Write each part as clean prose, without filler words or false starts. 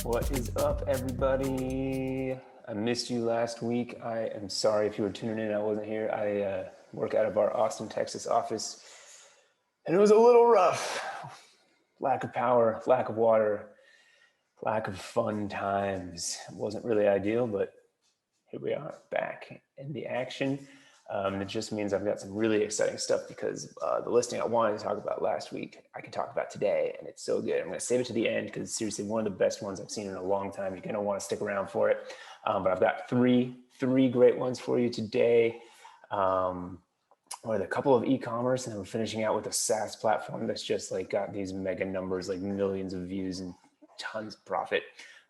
What is up, everybody? I missed you last week. I am sorry if you were tuning in. I wasn't here. I work out of our Austin, Texas office, and it was a little rough. Lack of power, lack of water, lack of fun times. It wasn't really ideal, but here we are back in the action. It just means I've got some really exciting stuff because the listing I wanted to talk about last week, I can talk about today, and it's so good. I'm going to save it to the end because it's seriously one of the best ones I've seen in a long time. You're going to want to stick around for it. But I've got three great ones for you today. With a couple of e-commerce, and then we're finishing out with a SaaS platform that's just like got these mega numbers, like millions of views and tons of profit.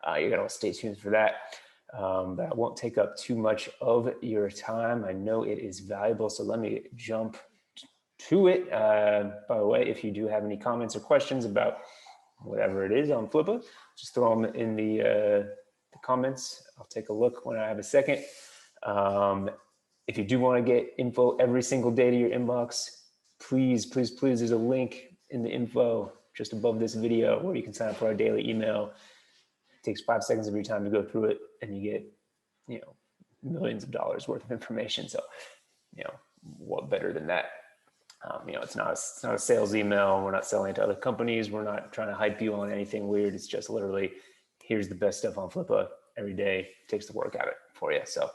You're going to want to stay tuned for that. But I won't take up too much of your time. I know it is valuable, so let me jump to it. By the way, if you do have any comments or questions about whatever it is on Flippa, just throw them in the comments. I'll take a look when I have a second. If you do want to get info every single day to your inbox, please, there's a link in the info just above this video where you can sign up for our daily email. It takes 5 seconds of your time to go through it, and you get, millions of dollars worth of information. So, what better than that? It's not a sales email. We're not selling it to other companies. We're not trying to hype you on anything weird. It's just literally, here's the best stuff on Flippa every day. It takes the work out of it for you. So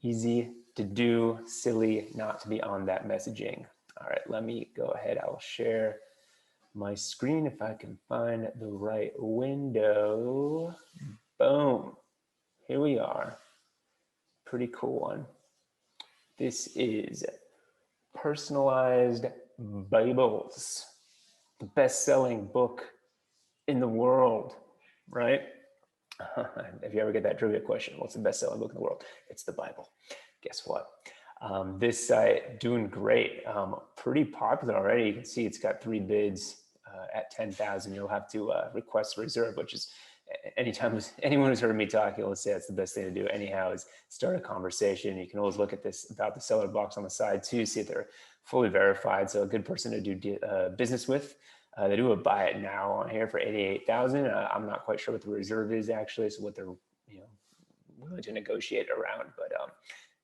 easy to do, silly not to be on that messaging. All right, let me go ahead. I will share my screen if I can find the right window. Boom. Here we are. Pretty cool one. This is Personalized Bibles, the best-selling book in the world, right? If you ever get that trivia question, what's the best-selling book in the world? It's the Bible. Guess what? This site doing great, pretty popular already. You can see it's got 3 bids at 10,000. You'll have to request a reserve, which is anytime anyone who's heard me talk, you'll say that's the best thing to do anyhow, is start a conversation. You can always look at this about the seller box on the side too, see if they're fully verified. So a good person to do business with. They do a buy it now on here for 88,000. I'm not quite sure what the reserve is actually, so what they're willing to negotiate around, but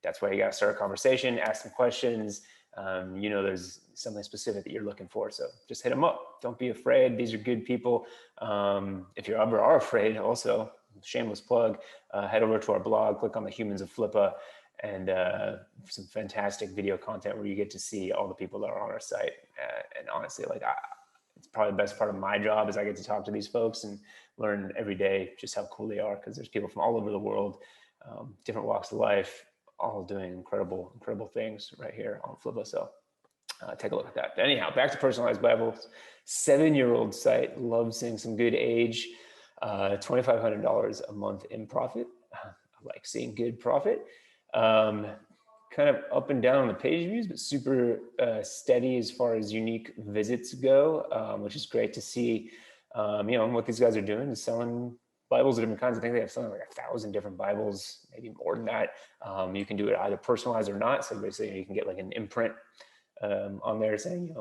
that's why you got to start a conversation, ask some questions. There's something specific that you're looking for, so just hit them up. Don't be afraid. These are good people. If you ever are afraid, also, shameless plug, head over to our blog, click on the Humans of Flippa, and some fantastic video content where you get to see all the people that are on our site. And honestly, it's probably the best part of my job is I get to talk to these folks and learn every day just how cool they are, because there's people from all over the world, different walks of life, all doing incredible things right here on Flippa. So take a look at that. But anyhow, back to Personalized Bibles. 7-year-old site. Love seeing some good age. $2,500 a month in profit. I like seeing good profit. Kind of up and down on the page views, but super steady as far as unique visits go, which is great to see. What these guys are doing is selling Bibles of different kinds. I think they have something like 1,000 different Bibles, maybe more than that. You can do it either personalized or not. So basically you can get like an imprint on there saying,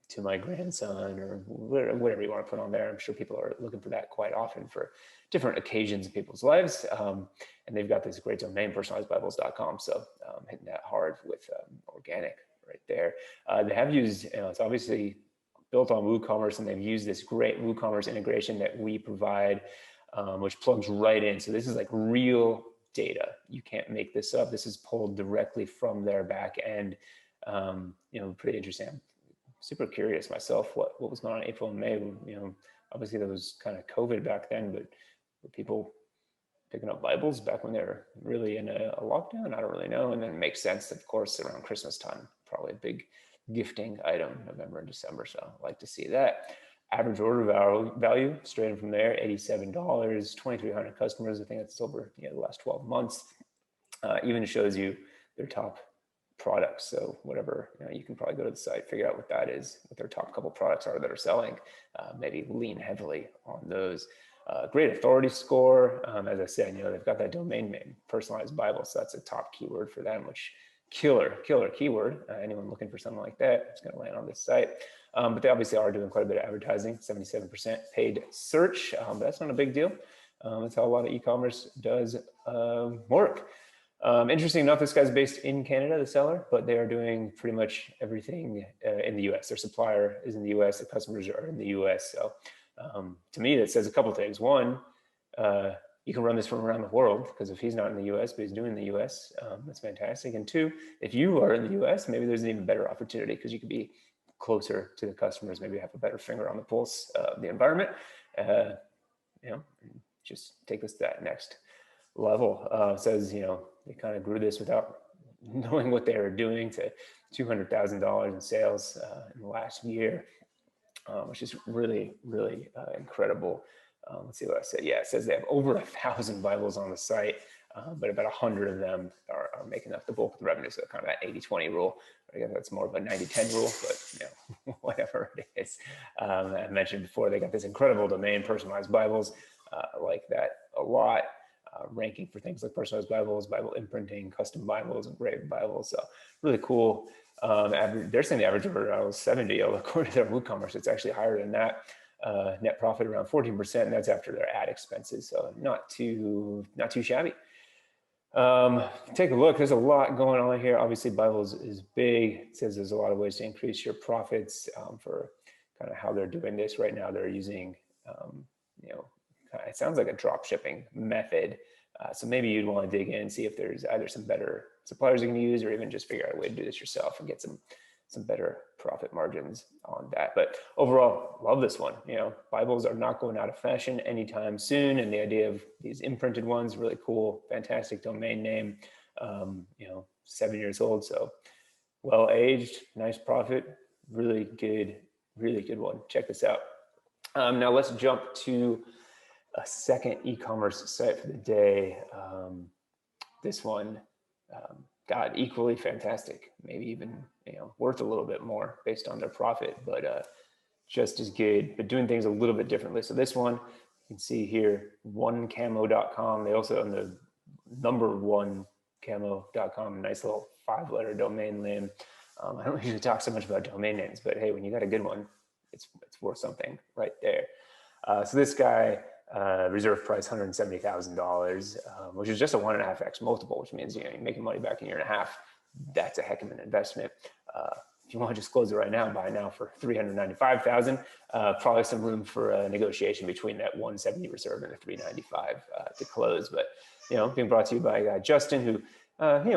to my grandson, or whatever you want to put on there. I'm sure people are looking for that quite often for different occasions in people's lives. And they've got this great domain, personalizedbibles.com. So hitting that hard with organic right there. They have used, it's obviously built on WooCommerce, and they've used this great WooCommerce integration that we provide, which plugs right in. So this is like real data. You can't make this up. This is pulled directly from their back end. Pretty interesting. I'm super curious myself what was going on in April and May. Obviously there was kind of COVID back then, but were people picking up Bibles back when they were really in a lockdown? I don't really know. And then it makes sense, of course, around Christmas time, probably a big gifting item, November and December. So I like to see that. Average order value straight in from there, $87, 2,300 customers. I think that's over the last 12 months. Even shows you their top products. So whatever, you can probably go to the site, figure out what that is, what their top couple products are that are selling, maybe lean heavily on those. Great authority score. As I said, they've got that domain name, Personalized Bible. So that's a top keyword for them, which killer keyword. Anyone looking for something like that is going to land on this site. But they obviously are doing quite a bit of advertising, 77% paid search, but that's not a big deal. That's how a lot of e-commerce does work. Interesting enough, this guy's based in Canada, the seller, but they are doing pretty much everything in the US. Their supplier is in the US, the customers are in the US. So to me, that says a couple things. One, you can run this from around the world, because if he's not in the US, but he's doing the US, that's fantastic. And two, if you are in the US, maybe there's an even better opportunity, because you could be closer to the customers, maybe have a better finger on the pulse of the environment, just take this to that next level. Says, they kind of grew this without knowing what they were doing to $200,000 in sales in the last year, which is really, really incredible. Let's see what I said. Yeah, it says they have over 1,000 Bibles on the site, but about 100 of them are making up the bulk of the revenue. So kind of that 80-20 rule. I guess that's more of a 90-10 rule, but whatever it is. I mentioned before, they got this incredible domain, Personalized Bibles. Like that a lot. Ranking for things like personalized Bibles, Bible imprinting, custom Bibles, engraved Bibles. So really cool. They're saying the average order was 70. According to their WooCommerce, it's actually higher than that. Net profit around 14%, and that's after their ad expenses. So not too shabby. Take a look. There's a lot going on here. Obviously, Bibles is big. It says there's a lot of ways to increase your profits for kind of how they're doing this right now. They're using, it sounds like a drop shipping method. So maybe you'd want to dig in and see if there's either some better suppliers you can use, or even just figure out a way to do this yourself and get some better profit margins on that. But overall, love this one. Bibles are not going out of fashion anytime soon. And the idea of these imprinted ones, really cool, fantastic domain name, 7 years old. So well-aged, nice profit, really good one. Check this out. Now let's jump to a second e-commerce site for the day. This one, equally fantastic, maybe even worth a little bit more based on their profit, but just as good, but doing things a little bit differently. So this one, you can see here, onecamo.com. They also own the #1camo.com, nice little 5-letter domain name. I don't usually talk so much about domain names, but hey, when you got a good one, it's worth something right there. So this guy, reserve price $170,000, which is just a 1.5x multiple, which means you're making money back in a year and a half. That's a heck of an investment. If you want to just close it right now, buy now for $395,000. Probably some room for negotiation between that 170 reserve and the 395 to close. But being brought to you by Justin, who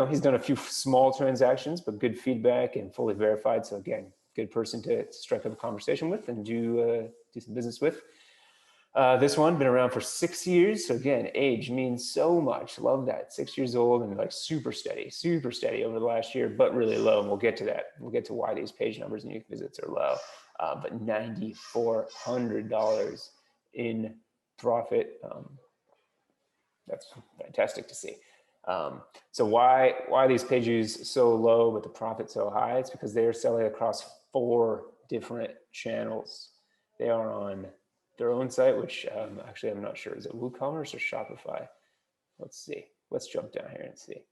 he's done a few small transactions, but good feedback and fully verified. So again, good person to strike up a conversation with and do some business with. This one been around for 6 years. So again, age means so much. Love that. 6 years old and like super steady over the last year, but really low. And we'll get to that. We'll get to why these page numbers and unique visits are low. But $9,400 in profit. That's fantastic to see. So why are these page views so low but the profit so high? It's because they are selling across 4 different channels. They are on their own site, which actually I'm not sure. Is it WooCommerce or Shopify? Let's see. Let's jump down here and see.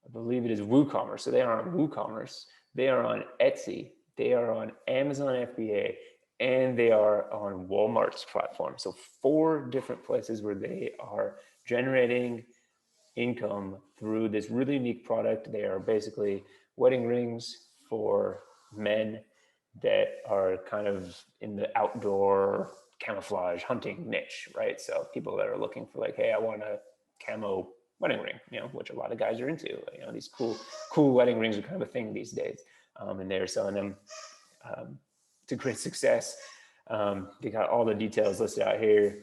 I believe it is WooCommerce. So they are on WooCommerce. They are on Etsy. They are on Amazon FBA, and they are on Walmart's platform. So 4 different places where they are generating income through this really unique product. They are basically wedding rings for men that are kind of in the outdoor camouflage hunting niche, right? So people that are looking for like, hey, I want a camo wedding ring, which a lot of guys are into. These cool wedding rings are kind of a thing these days, and they're selling them to great success. They got all the details listed out here.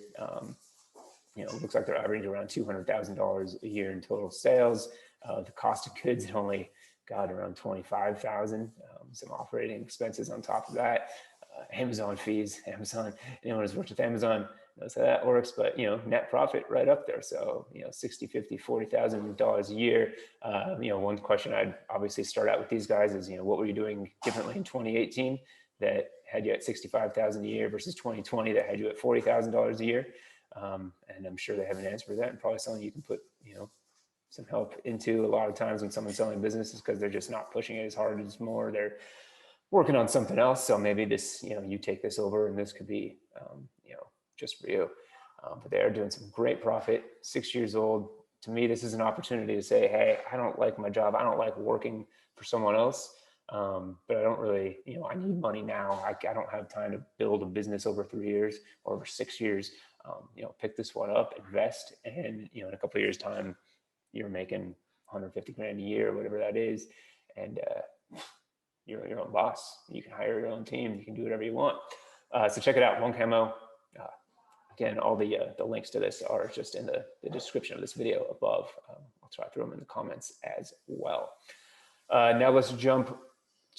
It looks like they're averaging around $200,000 a year in total sales. The cost of goods only got around $25,000. Some operating expenses on top of that. Amazon fees. Anyone who's worked with Amazon knows how that works. But net profit right up there. So $60,000, $50,000, $40,000 a year. One question I'd obviously start out with these guys is what were you doing differently in 2018 that had you at $65,000 a year versus 2020 that had you at $40,000 a year? And I'm sure they have an answer for that, and probably something you can put some help into. A lot of times when someone's selling businesses, because they're just not pushing it as hard as more, they're working on something else. So maybe this, you take this over, and this could be, just for you. but they are doing some great profit. 6 years old. To me, this is an opportunity to say, hey, I don't like my job. I don't like working for someone else. But I don't really, I need money now. I don't have time to build a business over 3 years or over 6 years. Pick this one up, invest, and in a couple of years' time, you're making 150 grand a year, whatever that is, and you're your own boss. You can hire your own team. You can do whatever you want. So check it out, One Camo. Again, all the links to this are just in the description of this video above. I'll try to throw them in the comments as well. Now let's jump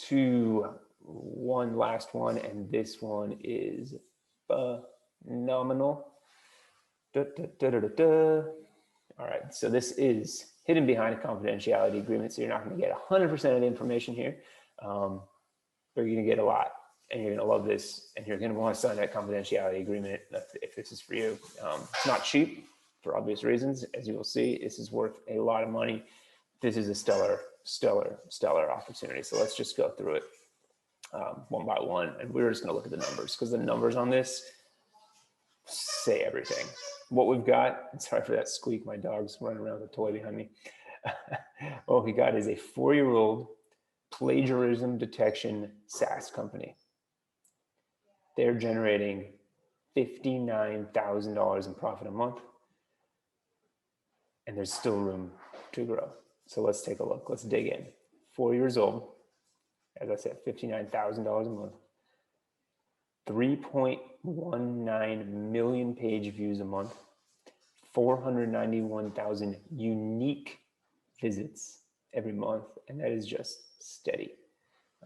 to one last one, and this one is phenomenal. All right, so this is hidden behind a confidentiality agreement, so you're not going to get 100% of the information here, but you're going to get a lot, and you're going to love this, and you're going to want to sign that confidentiality agreement if this is for you. It's not cheap for obvious reasons. As you will see, this is worth a lot of money. This is a stellar opportunity. So let's just go through it one by one, and we're just going to look at the numbers because the numbers on this say everything. What we've got, sorry for that squeak, my dog's running around with a toy behind me. What we got is a 4-year-old plagiarism detection SaaS company. They're generating $59,000 in profit a month, and there's still room to grow. So let's take a look. Let's dig in. 4 years old, as I said, $59,000 a month, 3.19 million page views a month, 491,000 unique visits every month, and that is just steady.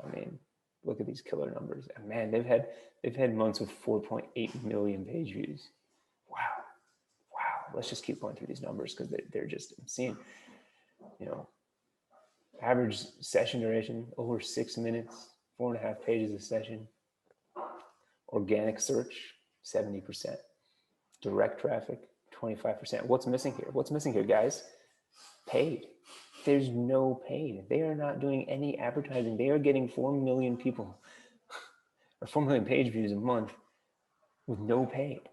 I mean, look at these killer numbers. And man, they've had months with 4.8 million page views. Wow. Let's just keep going through these numbers because they're just obscene. Average session duration over 6 minutes, 4.5 pages a session. Organic search, 70%. Direct traffic, 25%. What's missing here? What's missing here, guys? Paid. There's no paid. They are not doing any advertising. They are getting 4 million people or 4 million page views a month with no paid.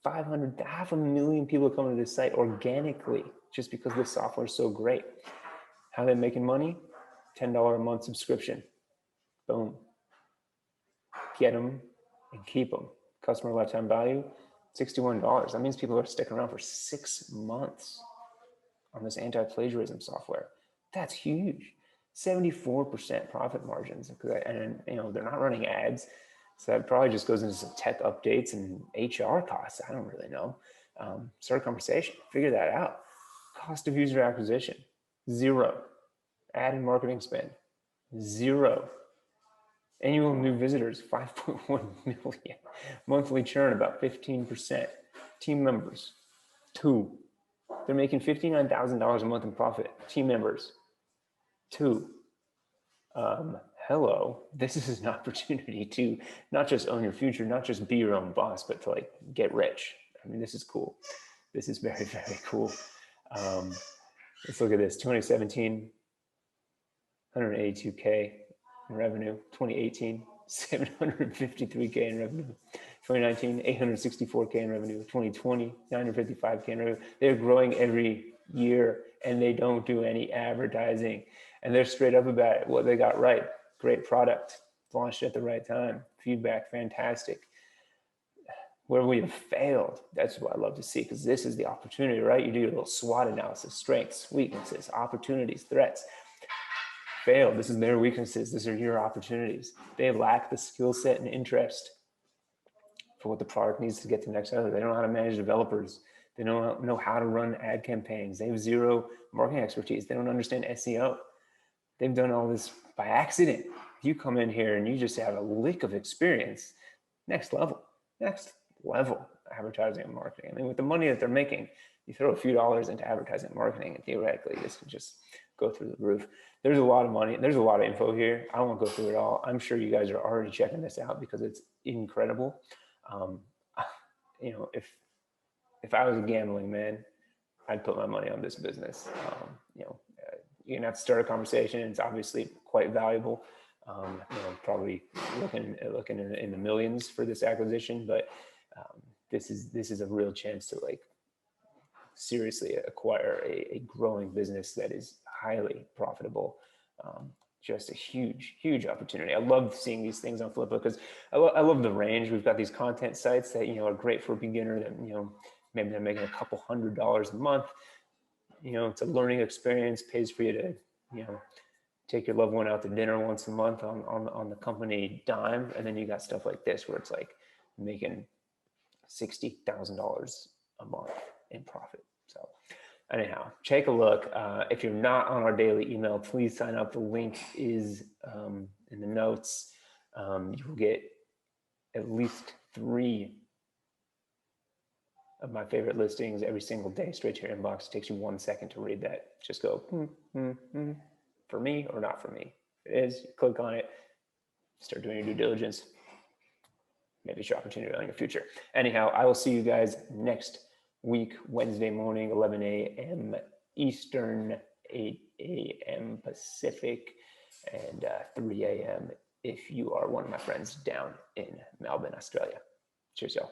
500,000 people are coming to this site organically just because this software is so great. How are they making money? $10 a month subscription. Boom. Get them and keep them. Customer lifetime value, $61. That means people are sticking around for 6 months on this anti-plagiarism software. That's huge. 74% profit margins. And they're not running ads. So that probably just goes into some tech updates and HR costs. I don't really know. Start a conversation, figure that out. Cost of user acquisition, 0. Ad and marketing spend, 0. Annual new visitors, 5.1 million. Monthly churn, about 15%. Team members, 2. They're making $59,000 a month in profit. Team members, 2. Hello, this is an opportunity to not just own your future, not just be your own boss, but to get rich. I mean, this is cool. This is very, very cool. Let's look at this. 2017, 182K in revenue. 2018, 753K in revenue. 2019, 864K in revenue. 2020, 955K in revenue. They're growing every year and they don't do any advertising. And they're straight up about it. What they got right. Great product. Launched at the right time. Feedback, fantastic. Where we have failed, that's what I love to see, because this is the opportunity, right? You do your little SWOT analysis, strengths, weaknesses, opportunities, threats. Failed, this is their weaknesses. These are your opportunities. They lack the skill set and interest for what the product needs to get to the next level. They don't know how to manage developers. They don't know how to run ad campaigns. They have 0 marketing expertise. They don't understand SEO. They've done all this by accident. You come in here and you just have a lick of experience. Next level advertising and marketing. I mean, with the money that they're making, you throw a few dollars into advertising and marketing, and theoretically, this can just go through the roof. There's a lot of money. There's a lot of info here. I won't go through it all. I'm sure you guys are already checking this out because it's incredible. If I was a gambling man, I'd put my money on this business. You're gonna have to start a conversation. It's obviously quite valuable. Probably looking in the millions for this acquisition, but This is a real chance to like seriously acquire a growing business that is highly profitable. Just a huge opportunity. I love seeing these things on Flippa because I love the range. We've got these content sites that, are great for a beginner that, maybe they're making a couple $100s a month. It's a learning experience, pays for you to, take your loved one out to dinner once a month on the company dime. And then you got stuff like this where it's like making $60,000 a month in profit. So anyhow, take a look. If you're not on our daily email, please sign up. The link is in the notes. You will get at least 3 of my favorite listings every single day straight to your inbox. It takes you 1 second to read that. Just go, for me or not for me. If it is, you click on it, start doing your due diligence. Maybe it's your opportunity on your future. Anyhow, I will see you guys next week, Wednesday morning, 11 a.m. Eastern, 8 a.m. Pacific, and 3 a.m. if you are one of my friends down in Melbourne, Australia. Cheers, y'all.